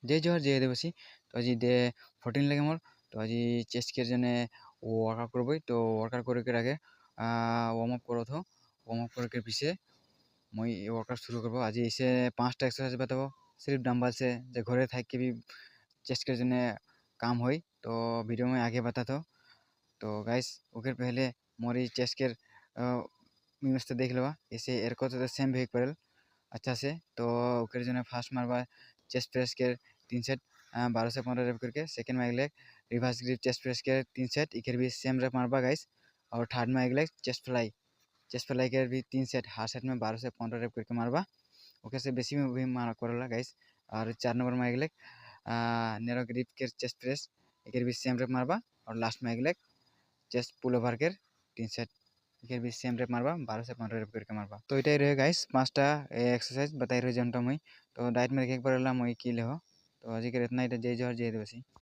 जय जोहार जय आदिबासी। तो आज डे 14 लगे मोर। तो आज चेस्ट के जने वर्कआउट करबो। तो वर्कआउट करे के आगे वार्म अप करो थो। वार्म अप करे के पीछे मैं वर्कआउट शुरू करबो। आज इसे 5टा एक्सरसाइज बताबो सिर्फ डंबल से, जे घरे थाक के भी चेस्ट के जने काम होई। तो वीडियो में आगे बतातो। तो गाइस ओकर पहले मोरी चेस्ट के मस्त देख लेवा। इसे एरको तो सेम भी करल अच्छा से। तो ओकर जने फास्ट मारबा चेस्ट प्रेस के 3 सेट 12 से 15 रेप करके। सेकंड में एक leg reverse grip chest press के 3 सेट इकर भी सेम रेप मारबा गाइस। और थर्ड में एक लेग चेस्ट फ्लाई के भी 3 सेट हर सेट में 12 से 15 रेप करके मारबा। ओके से बेसी में भी मार करला गाइस। और 4 नंबर में एक लेग नैरो ग्रिप के चेस्ट प्रेस इकर भी सेम रेप मारबा। और लास्ट में एक लेग चेस्ट पुल ओवर के 3 सेट इकर भी सेम रेप मारबा 12 से 15 रेप करके मारबा। तो इटाई रहे गाइस 5टा एक्सरसाइज बताई रहे जनता मुई। तो डाइट में एक बार ला मुई की ले हो। तो आज के इतना ही। जय जोहार जय आदिवासी।